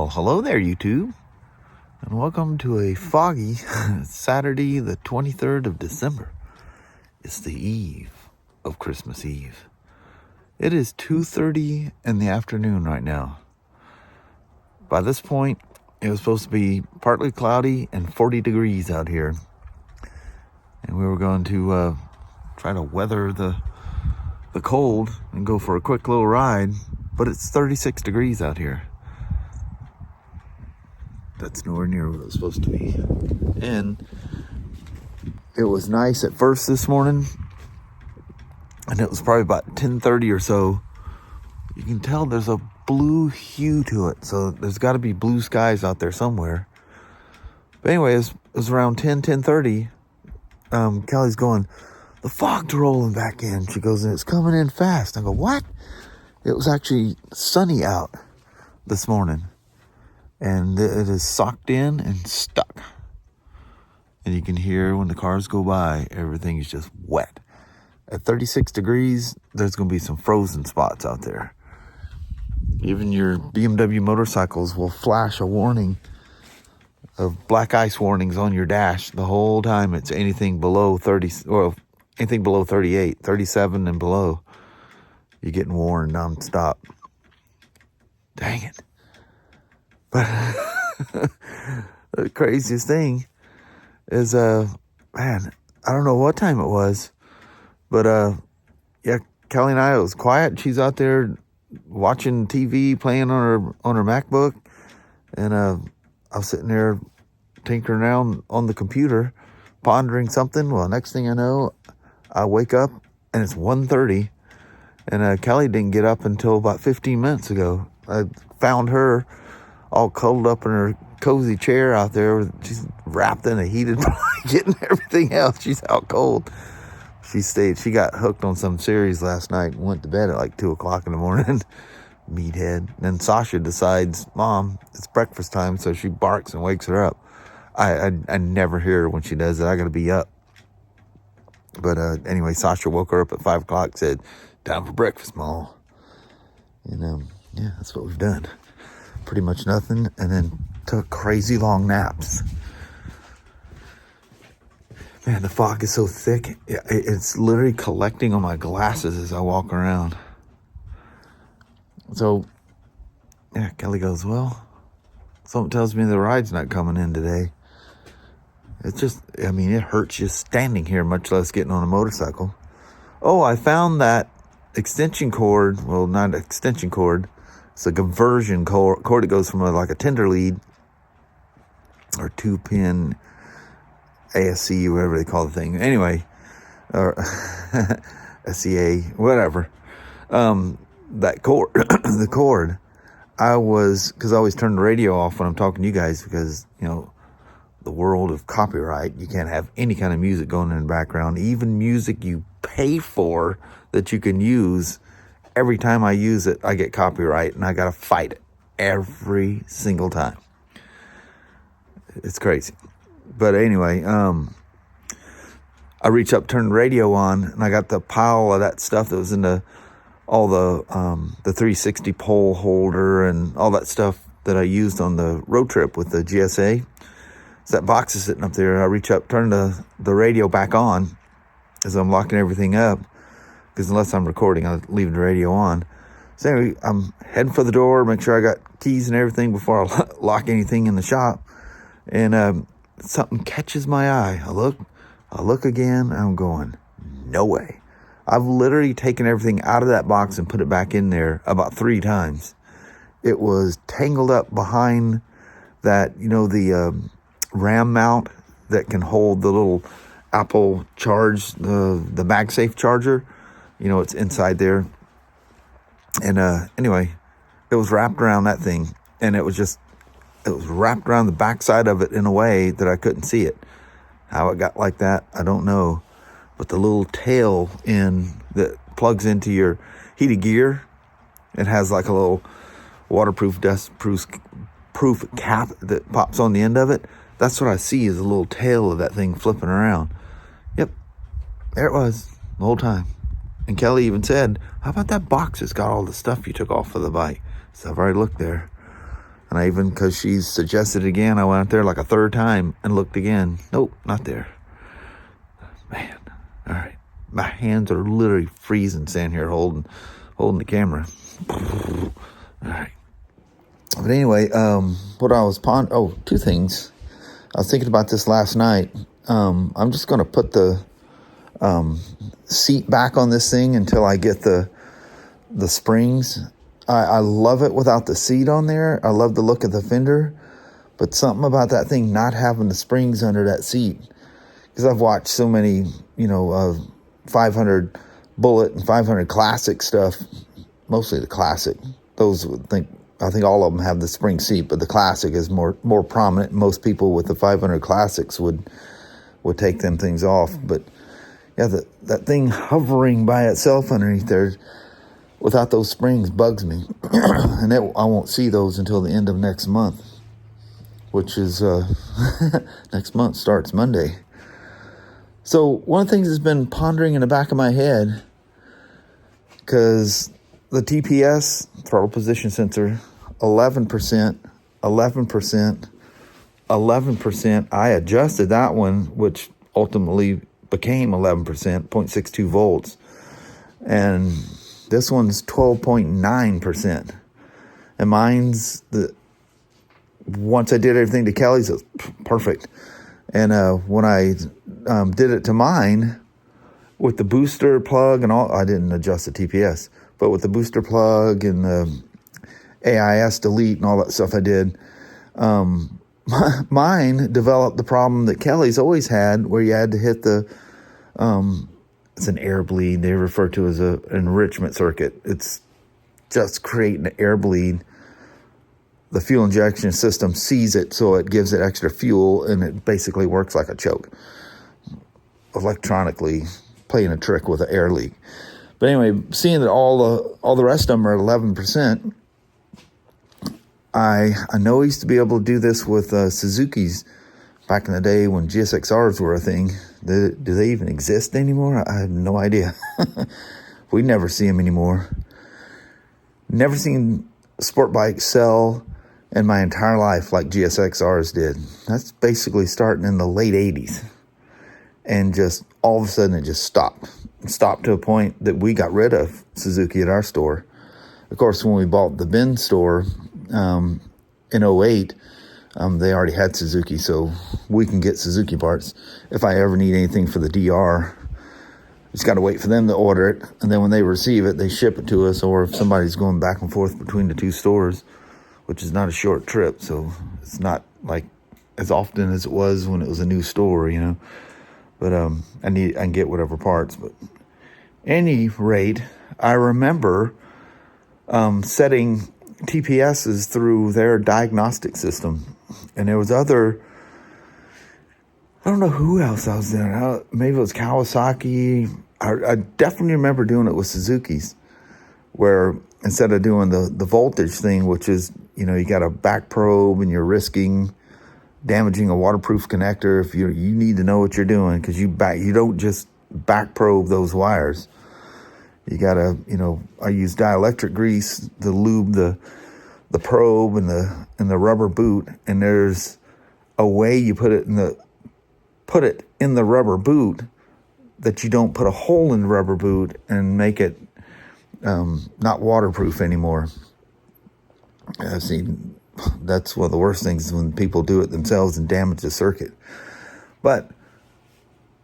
Well, hello there, YouTube, and welcome to a foggy Saturday, the 23rd of December. It's the eve of Christmas Eve. It is 2:30 in the afternoon right now. By this point, it was supposed to be partly cloudy and 40 degrees out here. And we were going to try to weather the cold and go for a quick little ride, but it's 36 degrees out here. That's nowhere near what it was supposed to be. And it was nice at first this morning, and it was probably about 10:30 or so. You can tell there's a blue hue to it, so there's got to be blue skies out there somewhere. But anyway, it was around 10:30. Kelly's going, the fog's rolling back in. She goes, and it's coming in fast. I go, what? It was actually sunny out this morning, and it is socked in and stuck. And you can hear when the cars go by, everything is just wet. At 36 degrees, there's going to be some frozen spots out there. Even your BMW motorcycles will flash a warning of black ice warnings on your dash the whole time. It's anything below 30, or anything below 38, 37 and below. You're getting warned nonstop. Dang it. But the craziest thing is, man, I don't know what time it was, but yeah, Kelly and I, it was quiet. She's out there watching TV, playing on her MacBook, and I was sitting there tinkering around on the computer, pondering something. Well, next thing I know, I wake up and it's 1:30, and Kelly didn't get up until about 15 minutes ago. I found her all cuddled up in her cozy chair out there. She's wrapped in a heated blanket and everything else. She's out cold. She got hooked on some series last night and went to bed at like 2 o'clock in the morning. Meathead. And then Sasha decides, Mom, it's breakfast time, so she barks and wakes her up. I never hear her when she does it. I gotta be up. But anyway, Sasha woke her up at 5 o'clock, said, time for breakfast, Mom. And yeah, that's what we've done. Pretty much nothing, and then took crazy long naps. Man, the fog is so thick, it's literally collecting on my glasses as I walk around. So, yeah, Kelly goes, well, something tells me the ride's not coming in today. It's just, I mean, it hurts just standing here, much less getting on a motorcycle. Oh, I found that extension cord, well, not an extension cord, it's a conversion cord that goes from like a tender lead or 2-pin ASC, whatever they call the thing. Anyway, or SCA, whatever. That cord, the cord, because I always turn the radio off when I'm talking to you guys, because, you know, the world of copyright, you can't have any kind of music going in the background, even music you pay for that you can use. Every time I use it, I get copyright, and I got to fight it every single time. It's crazy. But anyway, I reach up, turn the radio on, and I got the pile of that stuff that was in all the 360 pole holder and all that stuff that I used on the road trip with the GSA. So that box is sitting up there. I reach up, turn the radio back on as I'm locking everything up, because unless I'm recording, I'll leave the radio on. So anyway, I'm heading for the door, make sure I got keys and everything before I lock anything in the shop. And something catches my eye. I look again, and I'm going, no way. I've literally taken everything out of that box and put it back in there about 3 times. It was tangled up behind that, you know, the RAM mount that can hold the little Apple Charge, the MagSafe charger. You know, it's inside there. And anyway, it was wrapped around that thing, and it was wrapped around the backside of it in a way that I couldn't see it. How it got like that, I don't know. But the little tail that plugs into your heated gear, it has like a little waterproof, dustproof cap that pops on the end of it. That's what I see, is a little tail of that thing flipping around. Yep, there it was the whole time. And Kelly even said, how about that box that's got all the stuff you took off of the bike? So I've already looked there. And I even, because she suggested it again, I went out there like a third time and looked again. Nope, not there. Man, all right. My hands are literally freezing standing here holding the camera. All right. But anyway, what I was two things. I was thinking about this last night. I'm just going to put the seat back on this thing until I get the springs. I love it without the seat on there. I love the look of the fender, but something about that thing not having the springs under that seat, because I've watched so many, 500 Bullet and 500 Classic stuff, mostly the Classic. I think all of them have the spring seat, but the Classic is more prominent. Most people with the 500 Classics would take them things off. But yeah, that thing hovering by itself underneath there without those springs bugs me. And I won't see those until the end of next month, which is next month starts Monday. So one of the things that's been pondering in the back of my head, because the TPS, throttle position sensor, 11%, 11%, 11%. I adjusted that one, which ultimately became 11%, 0.62 volts. And this one's 12.9%. And mine's, once I did everything to Kelly's, it was perfect. And when I did it to mine, with the booster plug and all, I didn't adjust the TPS, but with the booster plug and the AIS delete and all that stuff I did, mine developed the problem that Kelly's always had, where you had to hit the, it's an air bleed. They refer to as an enrichment circuit. It's just creating an air bleed. The fuel injection system sees it, so it gives it extra fuel, and it basically works like a choke, electronically playing a trick with an air leak. But anyway, seeing that all the rest of them are 11%, I know I used to be able to do this with Suzuki's back in the day when GSXRs were a thing. Do they even exist anymore? I have no idea. We never see them anymore. Never seen sport bikes sell in my entire life like GSXRs did. That's basically starting in the late 80s. And just all of a sudden it just stopped. It stopped to a point that we got rid of Suzuki at our store. Of course, when we bought the Bin store in 08, they already had Suzuki, so we can get Suzuki parts. If I ever need anything for the DR, just got to wait for them to order it, and then when they receive it, they ship it to us. Or if somebody's going back and forth between the two stores, which is not a short trip, so it's not like as often as it was when it was a new store, But I can get whatever parts. But any rate, I remember setting TPSs through their diagnostic system, and there was I don't know who else I was doing. Maybe it was Kawasaki. I definitely remember doing it with Suzuki's, where instead of doing the voltage thing, which is, you got a back probe and you're risking damaging a waterproof connector. If you need to know what you're doing, because you don't just back probe those wires. You gotta, I use dielectric grease to lube the probe and the rubber boot, and there's a way you put it in the rubber boot that you don't put a hole in the rubber boot and make it not waterproof anymore. See, that's one of the worst things, when people do it themselves and damage the circuit. But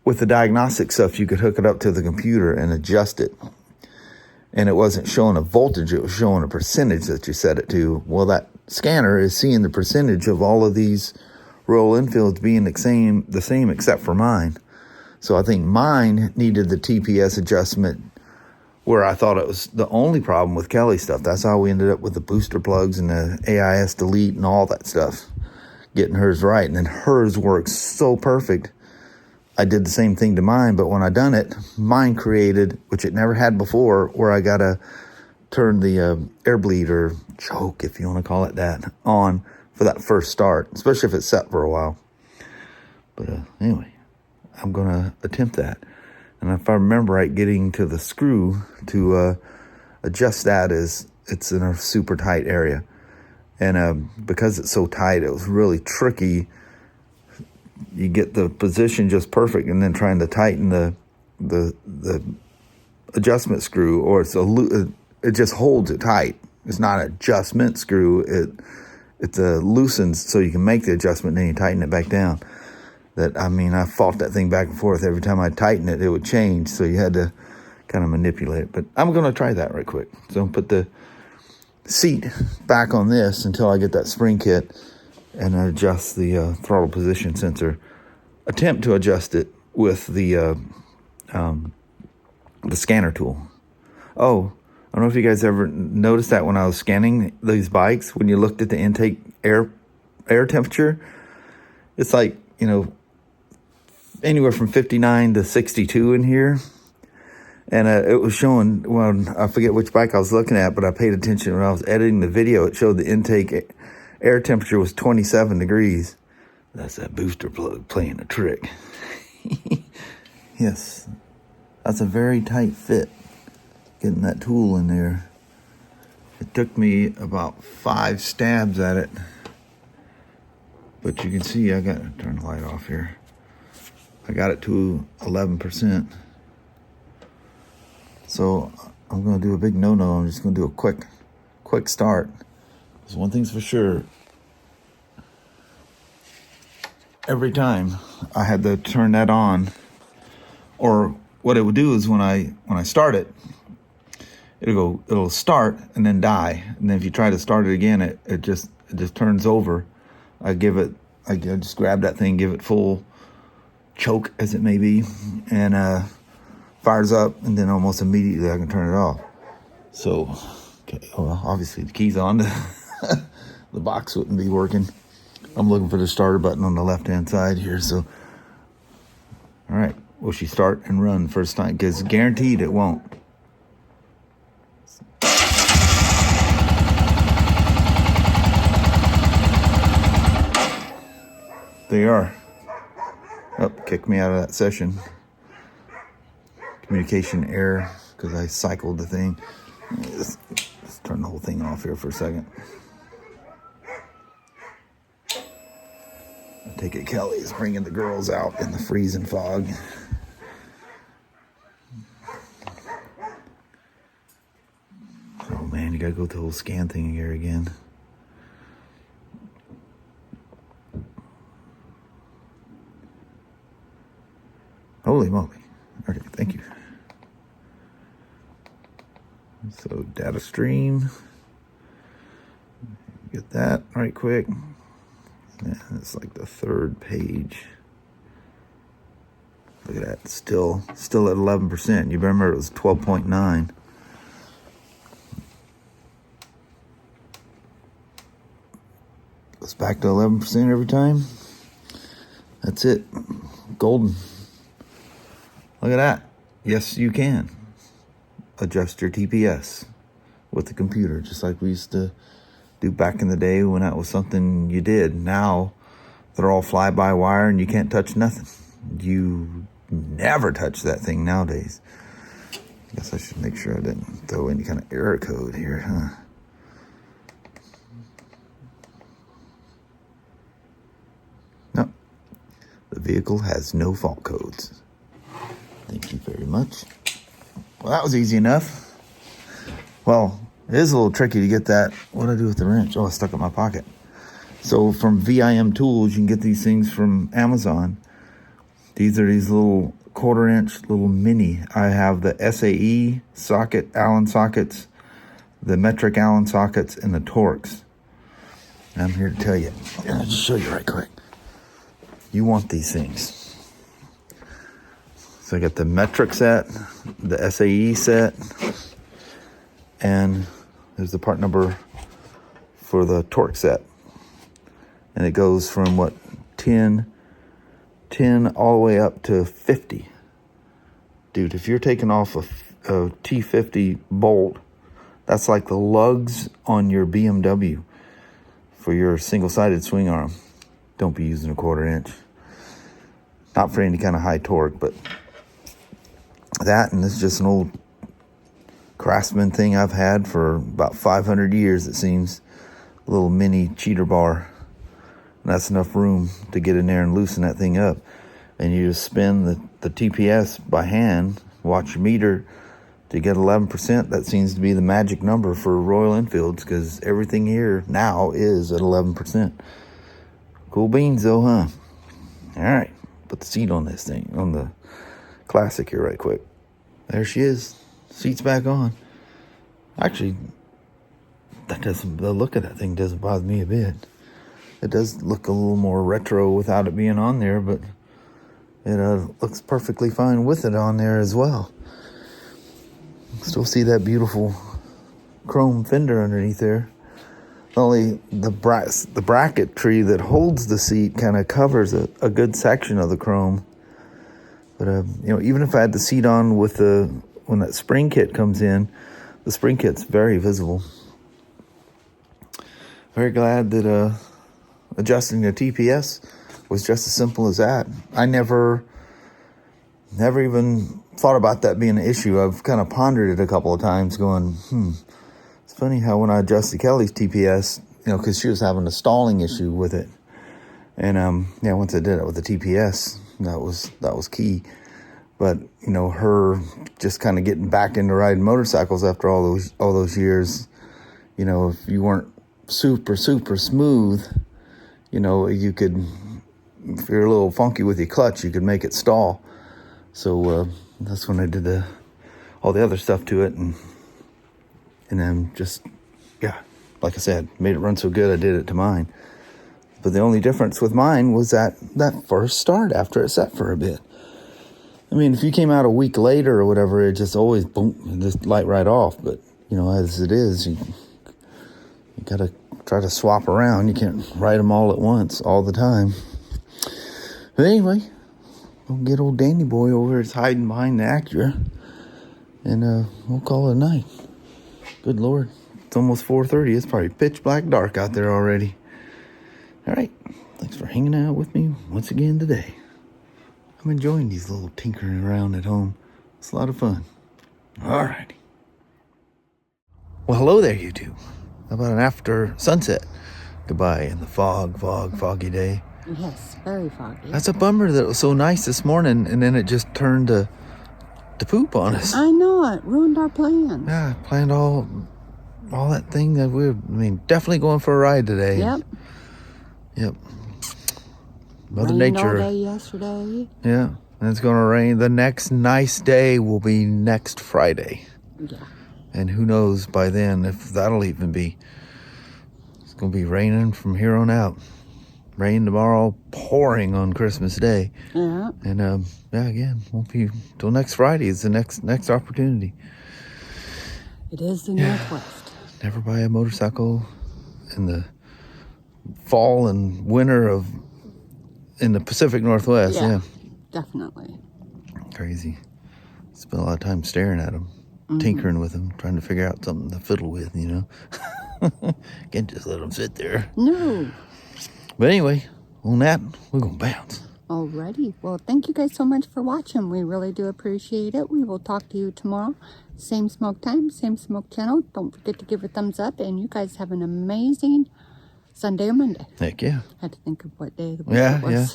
with the diagnostic stuff, you could hook it up to the computer and adjust it. And it wasn't showing a voltage, it was showing a percentage that you set it to. Well, that scanner is seeing the percentage of all of these Royal Enfields being the same except for mine. So I think mine needed the TPS adjustment, where I thought it was the only problem with Kelly's stuff. That's how we ended up with the booster plugs and the AIS delete and all that stuff, getting hers right. And then hers works so perfect. I did the same thing to mine, but when I done it, mine created, which it never had before, where I got to turn the air bleed, or choke, if you want to call it that, on for that first start, especially if it's set for a while. But anyway, I'm going to attempt that. And if I remember right, getting to the screw to adjust that, it's in a super tight area. And because it's so tight, it was really tricky. You get the position just perfect, and then trying to tighten the adjustment screw, or it just holds it tight. It's not an adjustment screw. It loosens so you can make the adjustment, and then you tighten it back down. I fought that thing back and forth. Every time I tighten it, it would change. So you had to kind of manipulate it. But I'm going to try that right quick. So put the seat back on this until I get that spring kit and adjust the throttle position sensor. Attempt to adjust it with the scanner tool. Oh, I don't know if you guys ever noticed that when I was scanning these bikes, when you looked at the intake air temperature, it's like, anywhere from 59 to 62 in here. And it was showing, I forget which bike I was looking at, but I paid attention when I was editing the video. It showed the intake air temperature was 27 degrees. That's that booster plug playing a trick. Yes, that's a very tight fit, getting that tool in there. It took me about 5 stabs at it. But you can see, I got to turn the light off here. I got it to 11%. So I'm going to do a big no-no. I'm just going to do a quick start. Because one thing's for sure. Every time I had to turn that on, or what it would do is when I start it, it'll start and then die. And then if you try to start it again, it just turns over. I just grab that thing, give it full choke as it may be, and fires up, and then almost immediately I can turn it off. So, okay, well, obviously the key's on. The box wouldn't be working. I'm looking for the starter button on the left-hand side here. So, all right, will she start and run first time? Because guaranteed it won't. There you are. Oh, kicked me out of that session. Communication error, because I cycled the thing. Let's turn the whole thing off here for a second. I take it Kelly is bringing the girls out in the freezing fog. Oh man, you gotta go to the whole scan thing here again. Holy moly. Okay, thank you. So data stream. Get that right quick. Yeah, it's like the 3rd page. Look at that. Still at 11%. You remember it was 12.9. Goes back to 11% every time. That's it. Golden. Look at that. Yes, you can adjust your TPS with the computer, just like we used to do back in the day when that was something you did. Now they're all fly-by-wire and you can't touch nothing. You never touch that thing nowadays. I guess I should make sure I didn't throw any kind of error code here, huh? No. The vehicle has no fault codes. Thank you very much. Well, that was easy enough. Well, it is a little tricky to get that. What do I do with the wrench? Oh, I stuck it in my pocket. So from VIM Tools, you can get these things from Amazon. These are these little 1/4 inch little mini. I have the SAE socket, Allen sockets, the metric Allen sockets, and the Torx. And I'm here to tell you. I'll just show you right quick. You want these things. So I got the metric set, the SAE set, and there's the part number for the Torx set. And it goes from 10 all the way up to 50. Dude, if you're taking off a T50 bolt, that's like the lugs on your BMW for your single-sided swing arm. Don't be using a 1/4 inch. Not for any kind of high torque, but that, and this is just an old Craftsman thing I've had for about 500 years, it seems. little mini cheater bar. And that's enough room to get in there and loosen that thing up. And you just spin the TPS by hand, watch your meter to get 11%. That seems to be the magic number for Royal Enfields, because everything here now is at 11%. Cool beans though, huh? All right, put the seat on this thing, on the Classic here right quick. There she is. Seat's back on. Actually, the look of that thing doesn't bother me a bit. It does look a little more retro without it being on there, but it looks perfectly fine with it on there as well. Still see that beautiful chrome fender underneath there. Only the bracketry that holds the seat kind of covers a good section of the chrome. But even if I had the seat on with when that spring kit comes in, the spring kit's very visible. Very glad that adjusting the TPS was just as simple as that. I never even thought about that being an issue. I've kind of pondered it a couple of times going, it's funny how when I adjusted Kelly's TPS, because she was having a stalling issue with it. And, once I did it with the TPS, that was key. But, her just kind of getting back into riding motorcycles after all those years, if you weren't super, super smooth, you could, if you're a little funky with your clutch, you could make it stall. So that's when I did all the other stuff to it, and then just, like I said, made it run so good I did it to mine. But the only difference with mine was that first start after it set for a bit. I mean, if you came out a week later or whatever, it just always boom, just light right off. But as it is, you gotta try to swap around. You can't ride them all at once all the time. But anyway, we'll get old Danny boy over here. It's hiding behind the Acura, and we'll call it a night. Good Lord, it's almost 4:30. It's probably pitch black dark out there already. All right, thanks for hanging out with me once again today. I'm enjoying these little tinkering around at home. It's a lot of fun. All righty. Well, hello there, YouTube. How about an after sunset goodbye in the foggy day? Yes, very foggy. That's a bummer that it was so nice this morning, and then it just turned to poop on us. I know, it ruined our plans. Yeah, planned all that thing that definitely going for a ride today. Yep. Mother Rained Nature. all day yesterday. Yeah, and it's going to rain. The next nice day will be next Friday. Yeah. And who knows by then if that'll even be. It's going to be raining from here on out. Rain tomorrow, pouring on Christmas Day. Yeah. And again, won't be till next Friday. It's the next opportunity. It is the Northwest. Never buy a motorcycle in the fall and winter in the Pacific Northwest. Yeah, definitely. Crazy. Spent a lot of time staring at them, tinkering with them, trying to figure out something to fiddle with, Can't just let them sit there. No. But anyway, on that, we're going to bounce. Alrighty. Well, thank you guys so much for watching. We really do appreciate it. We will talk to you tomorrow. Same smoke time, same smoke channel. Don't forget to give a thumbs up. And you guys have an amazing Sunday or Monday. Heck yeah. I had to think of what day of the week it was. Yeah.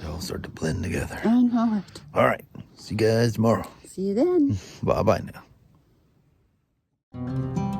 They all start to blend together. I know it. All right. See you guys tomorrow. See you then. Bye-bye now.